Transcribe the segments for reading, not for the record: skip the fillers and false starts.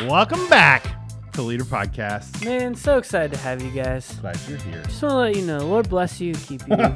Welcome back to Leader Podcast. Man, so excited to have you guys. Glad you're here. Just want to let you know, Lord bless you, keep you. Don't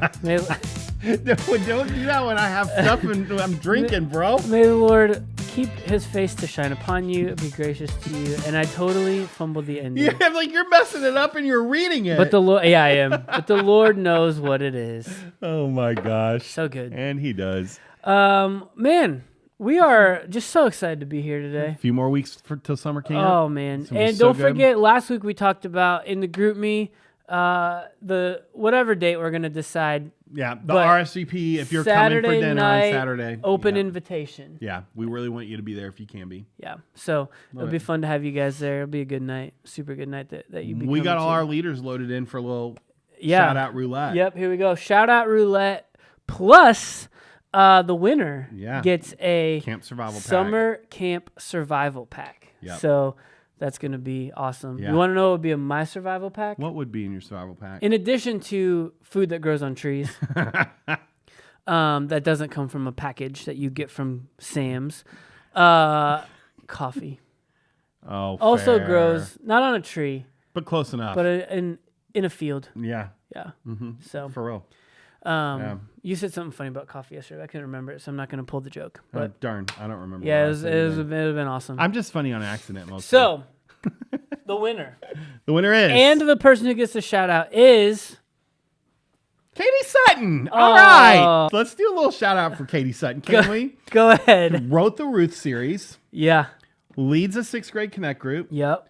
do that when I have stuff and I'm drinking, bro. May the Lord keep his face to shine upon you, be gracious to you. And I totally fumbled the ending. Yeah, like you're messing it up and you're reading it. But the Lord, yeah, I am. But the Lord knows what it is. Oh my gosh. So good. And he does. Man, we are just so excited to be here today. A few more weeks till summer camp. Oh man. And so don't good. forget, last week we talked about in the group me, the whatever date we're going to decide. Yeah, the But RSVP if you're Saturday coming for dinner night, on Saturday. Open yeah. invitation. Yeah, we really want you to be there if you can be. Yeah, so it'll be fun to have you guys there. It'll be a good night, super good night that you. We got all our leaders loaded in for a little yeah. shout out roulette. Yep, here we go. Shout out roulette plus the winner gets a Camp Survival Pack. summer camp survival pack. Yep. So that's gonna be awesome. Yeah. You want to know what would be in my survival pack? What would be in your survival pack? In addition to food that grows on trees. That doesn't come from a package that you get from Sam's. Coffee. Oh, Also fair. grows not on a tree, but close enough. but in a field. Yeah. Yeah. Mm-hmm. So For real. you said something funny about coffee yesterday. I couldn't remember it, so I'm not going to pull the joke. But Darn, I don't remember. yeah, what it I would said have been awesome. I'm just funny on accident mostly. So the winner the winner is and the person who gets the shout out is Katie Sutton. All right, let's do a little shout out for Katie Sutton, can we? Go ahead. Wrote the Ruth series, Yeah. leads a 6th grade Connect group, Yep.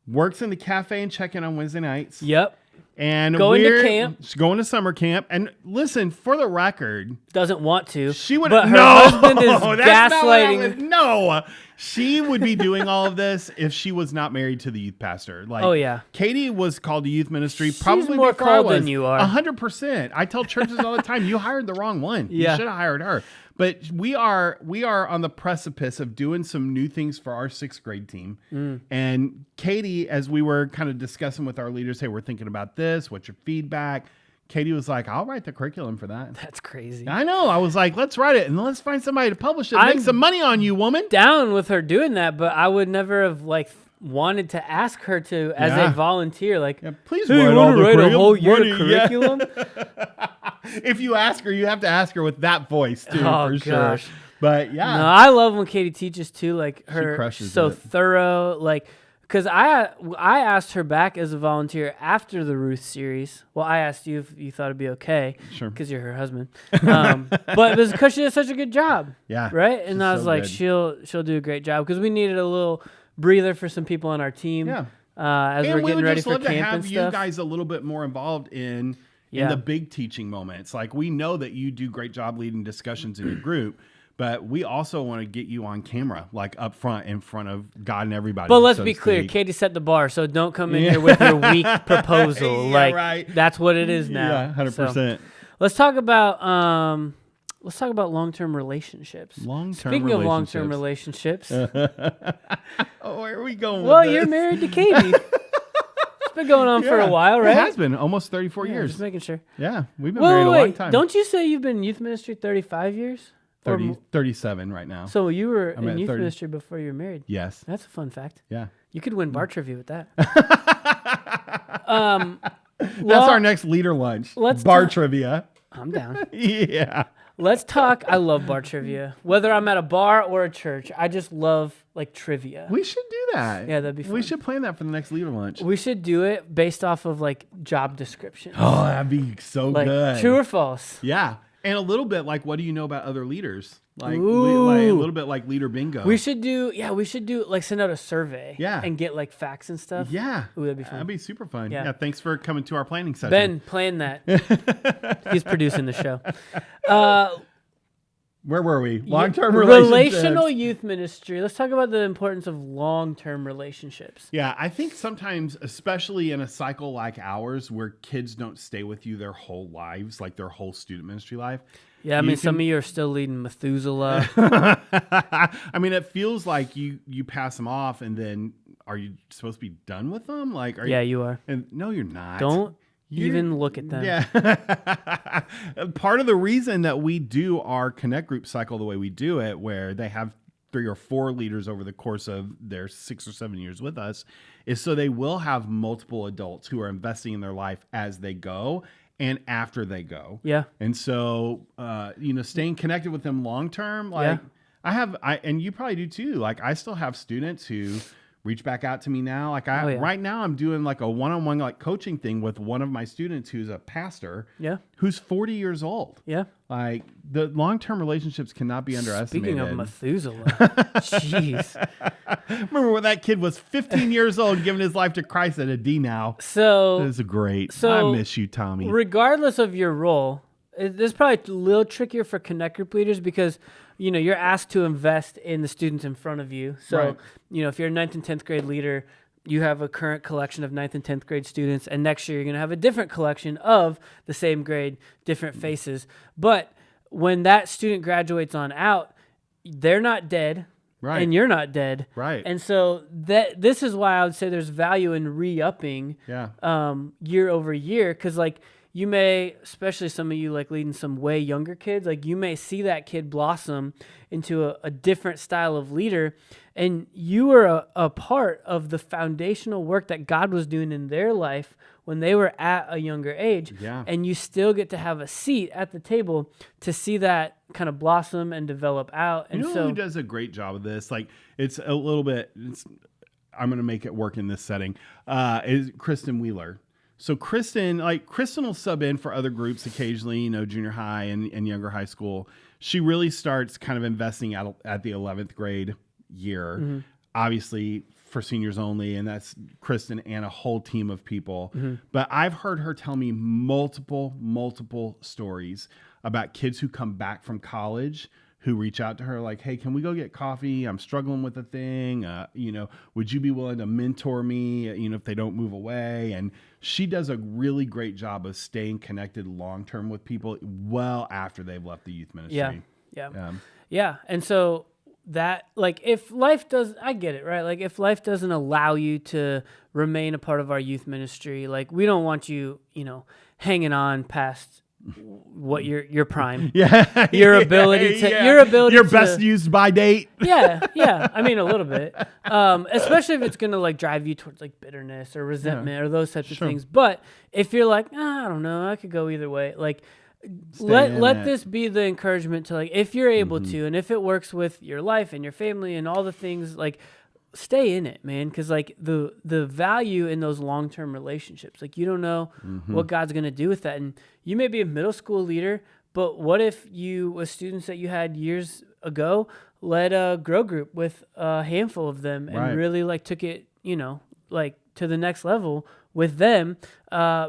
works in the cafe and check-in on Wednesday nights. Yep. And Going to we're camp. going to summer camp. And listen, for the record, Doesn't want to. she would. But her no, husband is that's not what I gaslighting. was- No, she would be doing all of this if she was not married to the youth pastor. Like, Oh, yeah. Katie was called to youth ministry She's probably more before called I was. than you are. 100%. I tell churches all the time, you hired the wrong one. Yeah. You should have hired her. But we are on the precipice of doing some new things for our 6th grade team. And Katie, as we were kind of discussing with our leaders, hey, we're thinking about this. What's your feedback? Katie was like, I'll write the curriculum for that. That's crazy. I know. I was like, let's write it and let's find somebody to publish it. Make some money on you, woman. Down with her doing that, but I would never have wanted to ask her to as a volunteer. Like, Please hey, you want to write a whole year curriculum? If you ask her, you have to ask her with that voice too, Oh, for gosh. sure. But yeah. No, I love when Katie teaches too. Like her, crushes so it. thorough. Like, because I asked her back as a volunteer after the Ruth series. Well, I asked you if you thought it'd be okay, Sure. because you're her husband. But it was because she did such a good job. Yeah. Right. And She's I was so like, good. she'll do a great job, because we needed a little breather for some people on our team. Yeah. As And we're we getting would ready just for love to camp have and you stuff. guys a little bit more involved in Yeah. the big teaching moments. Like, we know that you do great job leading discussions in your group, but we also want to get you on camera, like up front in front of God and everybody. But let's so be to clear, speak. Katie set the bar, so don't come in here with your weak proposal. Yeah, like, right. that's what it is now. Yeah, 100%. So, let's talk about long-term relationships. Speaking of long-term relationships, Oh, where are we going well, with this? you're married to Katie. It's been going on for a while, right? It has been almost 34 Yeah, years. just making sure. Yeah, we've been married a long time. Don't you say you've been in youth ministry 35 years? 37 right now. So you were I'm in at youth 30. ministry before you were married. Yes. That's a fun fact. Yeah. You could win bar trivia with that. That's our next leader lunch. let's Bar talk- trivia. I'm down. Yeah. Let's talk. I love bar trivia. Whether I'm at a bar or a church, I just love trivia. We should do that. Yeah, that'd be fun. We should plan that for the next leader lunch. We should do it based off of job descriptions. Oh, that'd be so good. True or false? Yeah. And a little bit what do you know about other leaders? Like a Ooh. little bit like leader bingo. We should do send out a survey. Yeah. And get facts and stuff. Yeah. Ooh, that'd be fun. That'd be super fun. Yeah. Yeah. Thanks for coming to our planning session. Ben, plan that. He's producing the show. Where were we? Long-term relationships. Relational youth ministry. Let's talk about the importance of long-term relationships. Yeah, I think sometimes, especially in a cycle like ours, where kids don't stay with you their whole lives, like their whole student ministry life. Yeah, I mean, some of you are still leading Methuselah. I mean, it feels like you pass them off, and then are you supposed to be done with them? You are. And no, you're not. Don't even look at them. Yeah. Part of the reason that we do our Connect group cycle the way we do it, where they have 3 or 4 leaders over the course of their 6 or 7 years with us, is so they will have multiple adults who are investing in their life as they go and after they go. Yeah. And so, staying connected with them long term, like and you probably do too. Like I still have students who reach back out to me now. Like right now I'm doing like a one-on-one like coaching thing with one of my students who's a pastor. Yeah. Who's 40 years old. Yeah. Like the long-term relationships cannot be underestimated. Speaking of Methuselah, jeez. Remember when that kid was 15 years old giving his life to Christ at a D now. So this is great. So I miss you, Tommy. Regardless of your role, this is probably a little trickier for connect group leaders because you're asked to invest in the students in front of you. So, if you're a 9th and 10th grade leader, you have a current collection of 9th and 10th grade students, and next year you're going to have a different collection of the same grade, different faces. But when that student graduates on out, they're not dead, and you're not dead. Right. And so this is why I would say there's value in re-upping year over year, because you may, especially some of you like leading some way younger kids, like you may see that kid blossom into a different style of leader, and you were a part of the foundational work that God was doing in their life when they were at a younger age. Yeah. And you still get to have a seat at the table to see that kind of blossom and develop out. And who does a great job of this? Like it's a little bit, I'm going to make it work in this setting, is Kristen Wheeler. So Kristen will sub in for other groups occasionally, junior high and younger high school. She really starts kind of investing at the 11th grade year, obviously for seniors only. And that's Kristen and a whole team of people. But I've heard her tell me multiple stories about kids who come back from college who reach out to her like, hey, can we go get coffee? I'm struggling with a thing. Would you be willing to mentor me, if they don't move away? And she does a really great job of staying connected long-term with people well after they've left the youth ministry. Yeah. And so that, if life does, I get it, right? If life doesn't allow you to remain a part of our youth ministry, we don't want you, hanging on past what your prime, your ability your best used by date. I mean a little bit, especially if it's gonna drive you towards bitterness or resentment or those types of things. But if you're I don't know, I could go either way. Let this be the encouragement to if you're able to, and if it works with your life and your family and all the things, stay in it, man, because the value in those long-term relationships, you don't know what God's going to do with that. And you may be a middle school leader, but what if you, with students that you had years ago, led a grow group with a handful of them and really took it, to the next level with them,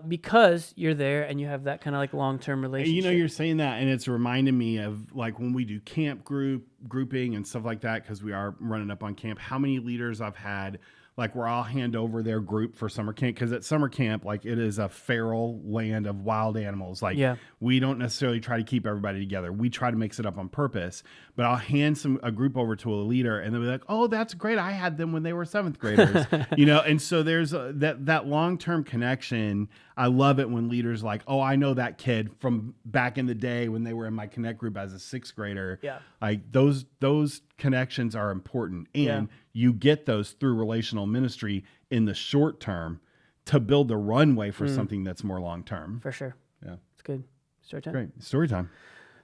because you're there and you have that kind of long-term relationship. You're saying that, and it's reminding me of when we do camp grouping and stuff like that, because we are running up on camp, how many leaders I've had where I'll hand over their group for summer camp, because at summer camp, it is a feral land of wild animals. We don't necessarily try to keep everybody together. We try to mix it up on purpose. But I'll hand a group over to a leader, and they'll be like, "Oh, that's great. I had them when they were 7th graders." And so there's that long-term connection. I love it when leaders "Oh, I know that kid from back in the day when they were in my connect group as a 6th grader." Yeah. Those connections are important, and you get those through relational ministry in the short term to build the runway for something that's more long term. For sure. Yeah. It's good. Story time. Great. Story time.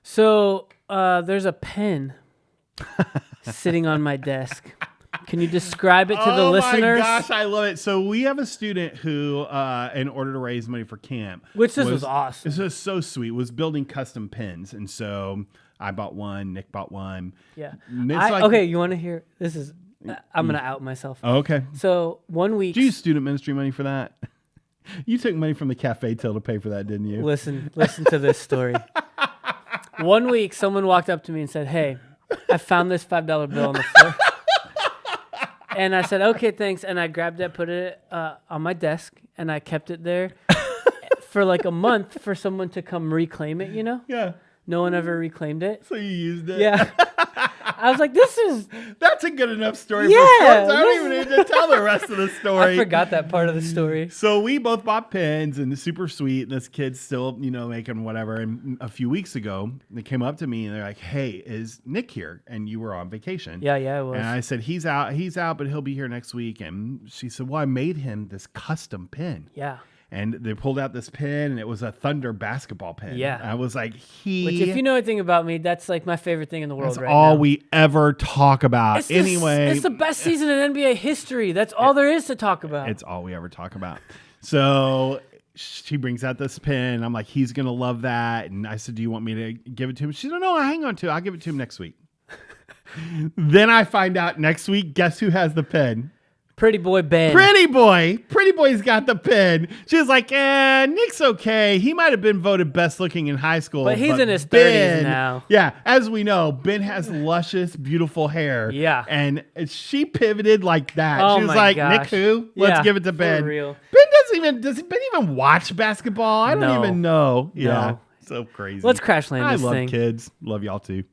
So there's a pen sitting on my desk. Can you describe it to the listeners? Oh my gosh, I love it. So we have a student who, in order to raise money for camp, which was awesome. This was so sweet, was building custom pens. And so I bought one, Nick bought one. Yeah. Okay, you want to hear? This is, I'm going to out myself. Oh, okay. So 1 week. Did you use student ministry money for that? You took money from the cafe till to pay for that, didn't you? Listen to this story. 1 week, someone walked up to me and said, "Hey, I found this $5 bill on the floor." And I said, "Okay, thanks." And I grabbed it, put it on my desk, and I kept it there for a month for someone to come reclaim it, Yeah. No one ever reclaimed it. So you used it? Yeah. I was like, this is... That's a good enough story Yeah, for sports. I don't even need to tell the rest of the story. I forgot that part of the story. So we both bought pins and super sweet. And this kid's still, making whatever. And a few weeks ago, they came up to me and they're like, hey, is Nick here? And you were on vacation. Yeah, I was. And I said, he's out, but he'll be here next week. And she said, well, I made him this custom pin. Yeah. And they pulled out this pin, and it was a Thunder basketball pin. Yeah. I was like, Which, if you know anything about me, that's like my favorite thing in the world that's right all now. we ever talk about. It's the best season in NBA history. That's all there is to talk about. It's all we ever talk about. So she brings out this pin. I'm like, he's going to love that. And I said, do you want me to give it to him? She said, no, hang on to it. I'll give it to him next week. Then I find out next week, guess who has the pin? Pretty boy Ben. Pretty boy's got the pin. She was like, Nick's okay. He might have been voted best looking in high school. But he's in his 30s now. Yeah, as we know, Ben has luscious, beautiful hair. Yeah. And she pivoted like that. Oh she was my like, gosh. Nick who? Let's give it to Ben. For real. Does Ben even watch basketball? I don't even know. Yeah. No. So crazy. Let's crash land I this love thing. kids. Love y'all too.